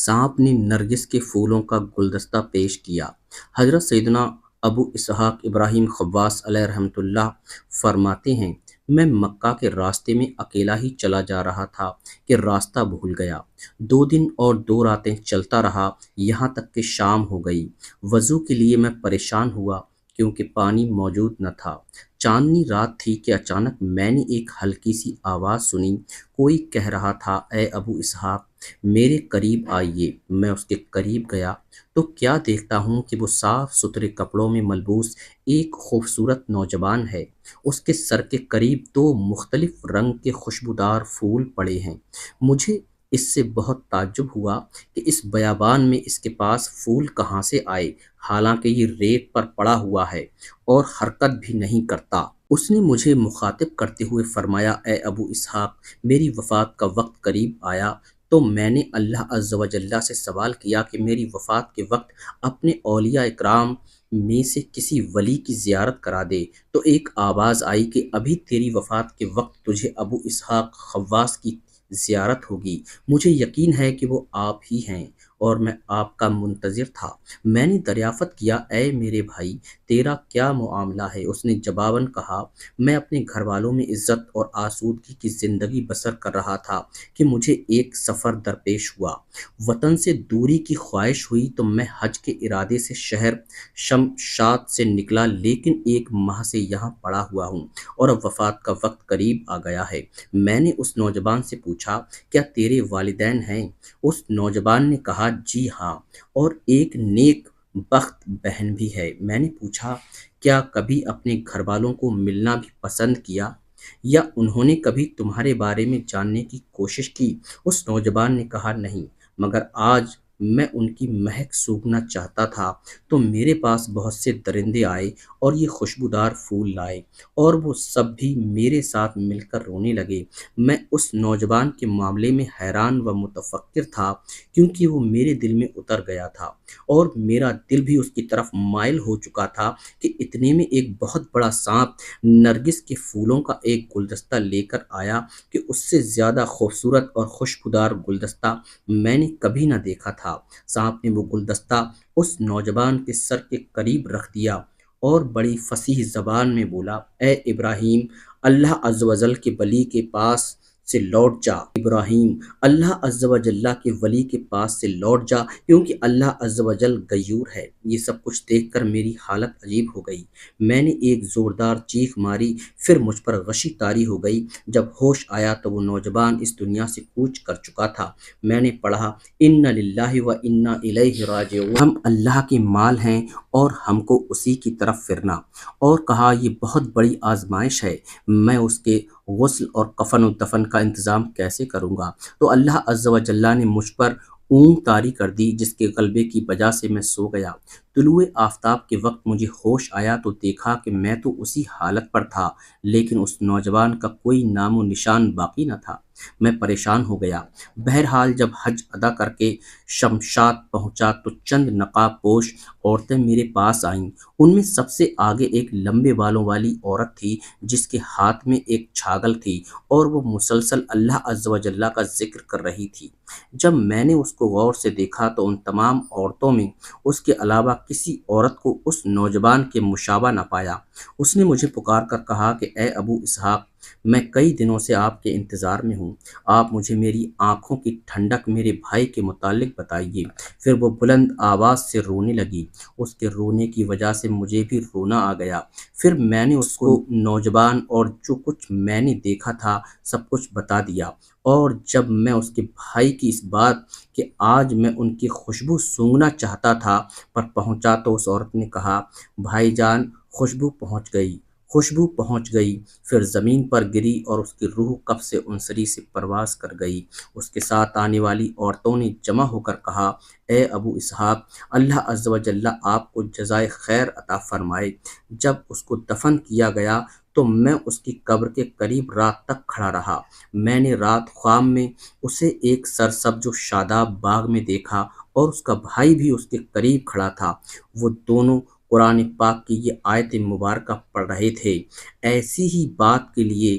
सांप ने नरगिस के फूलों का गुलदस्ता पेश किया। हजरत सैयदना अबू इसहाक इब्राहिम खव्वास अलैहि रहमतुल्लाह फरमाते हैं, मैं मक्का के रास्ते में अकेला ही चला जा रहा था कि रास्ता भूल गया। 2 दिन और 2 रातें चलता रहा, यहाँ तक कि शाम हो गई। वजू के लिए मैं परेशान हुआ क्योंकि पानी मौजूद न था। चांदनी रात थी कि अचानक मैंने एक हल्की सी आवाज़ सुनी। कोई कह रहा था, ए अबू इसहाक, मेरे करीब आइए। मैं उसके करीब गया तो क्या देखता हूँ कि वो साफ सुथरे कपड़ों में मलबूस एक खूबसूरत नौजवान है। उसके सर के करीब 2 मुख्तलिफ रंग के खुशबूदार फूल पड़े हैं। मुझे इससे बहुत ताज्जुब हुआ कि इस बयाबान में इसके पास फूल कहाँ से आए, हालांकि ये रेत पर पड़ा हुआ है और हरकत भी नहीं करता। उसने मुझे मुखातिब करते हुए फरमाया, ए अबू इसहाक, मेरी वफ़ात का वक्त करीब आया तो मैंने अल्लाह अज़्ज़ व जल्ला से सवाल किया कि मेरी वफ़ात के वक्त अपने औलिया इकराम में से किसी वली की ज़ियारत करा दे। तो एक आवाज़ आई कि अभी तेरी वफ़ात के वक्त तुझे अबू इसहाक खव्वास की ज़ियारत होगी। मुझे यकीन है कि वो आप ही हैं और मैं आपका मुंतज़िर था। मैंने दरियाफ़त किया, ए मेरे भाई, तेरा क्या मामला है? उसने जवाबन कहा, मैं अपने घर वालों में इज़्ज़त और आसूदगी की ज़िंदगी बसर कर रहा था कि मुझे एक सफ़र दरपेश हुआ। वतन से दूरी की ख्वाहिश हुई तो मैं हज के इरादे से शहर शमशाद से निकला, लेकिन 1 माह से यहाँ पड़ा हुआ हूँ और अब वफ़ात का वक्त करीब आ गया है। मैंने उस नौजवान से पूछा, क्या तेरे वालिदैन हैं? उस नौजवान ने कहा, जी हाँ, और एक नेक बख्त बहन भी है। मैंने पूछा, क्या कभी अपने घर वालों को मिलना भी पसंद किया या उन्होंने कभी तुम्हारे बारे में जानने की कोशिश की? उस नौजवान ने कहा, नहीं, मगर आज मैं उनकी महक सूंघना चाहता था तो मेरे पास बहुत से दरिंदे आए और ये खुशबूदार फूल लाए और वो सब भी मेरे साथ मिलकर रोने लगे। मैं उस नौजवान के मामले में हैरान व मुतफक्किर था क्योंकि वो मेरे दिल में उतर गया था और मेरा दिल भी उसकी तरफ माइल हो चुका था कि इतने में एक बहुत बड़ा सांप नरगिस के फूलों का एक गुलदस्ता लेकर आया कि उससे ज़्यादा खूबसूरत और खुशबूदार गुलदस्ता मैंने कभी न देखा था। सांप ने वो गुलदस्ता उस नौजवान के सर के करीब रख दिया और बड़ी फसीह ज़बान में बोला, ए इब्राहिम, अल्लाह अज़्ज़ व जल के वली के पास से लौट जा। इब्राहिम, अल्लाह अज़्ज़ व जल्ला के वली के पास से लौट जा, क्योंकि अल्लाह अज़्ज़ व जल गयूर है। ये सब कुछ देखकर मेरी हालत अजीब हो गई। मैंने एक ज़ोरदार चीख मारी, फिर मुझ पर गशी तारी हो गई। जब होश आया तो वो नौजवान इस दुनिया से कूच कर चुका था। मैंने पढ़ा, इन्ना लिल्लाहि व इन्ना इलैहि राजिऊन, हम अल्लाह के माल हैं और हमको उसी की तरफ फिरना। और कहा, ये बहुत बड़ी आजमाइश है, मैं उसके गुस्ल और कफन और दफन का इंतज़ाम कैसे करूँगा? तो अल्लाह अज़्ज़ व जल्ला ने मुझ पर ऊँग तारी कर दी, जिसके गलबे की वजह से मैं सो गया। तुलुए आफ़ताब के वक्त मुझे होश आया तो देखा कि मैं तो उसी हालत पर था, लेकिन उस नौजवान का कोई नामो निशान बाकी न था। मैं परेशान हो गया। बहरहाल जब हज अदा करके शमशाद पहुंचा तो चंद नकाब पोश औरतें मेरे पास आईं। उनमें सबसे आगे एक लंबे बालों वाली औरत थी जिसके हाथ में एक छागल थी और वो मुसलसल अल्लाह अज़्ज़ व जल्ला का जिक्र कर रही थी। जब मैंने उसको गौर से देखा तो उन तमाम औरतों में उसके अलावा किसी औरत को उस नौजवान के मुशाबा न पाया। उसने मुझे पुकार कर कहा कि ए अबू इसहाक, मैं कई दिनों से आपके इंतज़ार में हूँ। आप मुझे मेरी आंखों की ठंडक मेरे भाई के मुतालिक बताइए। फिर वो बुलंद आवाज़ से रोने लगी। उसके रोने की वजह से मुझे भी रोना आ गया। फिर मैंने उसको नौजवान और जो कुछ मैंने देखा था सब कुछ बता दिया। और जब मैं उसके भाई की इस बात कि आज मैं उनकी खुशबू सूंघना चाहता था पर पहुंचा तो उस औरत ने कहा, भाईजान, खुशबू पहुंच गई, खुशबू पहुंच गई। फिर ज़मीन पर गिरी और उसकी रूह कब से उनसरी से परवास कर गई। उसके साथ आने वाली औरतों ने जमा होकर कहा, ए अबू इसहाक, अल्लाह अज़्ज़ व जल्ला आपको जज़ाए खैर अता फरमाए। जब उसको दफन किया गया तो मैं उसकी कब्र के करीब रात तक खड़ा रहा। मैंने रात ख्वाब में उसे एक सरसब्ज़ व शादाब बाग में देखा और उसका भाई भी उसके करीब खड़ा था। वो दोनों कुरान पाक की ये आयत मुबारक पढ़ रहे थे। ऐसी ही बात के लिए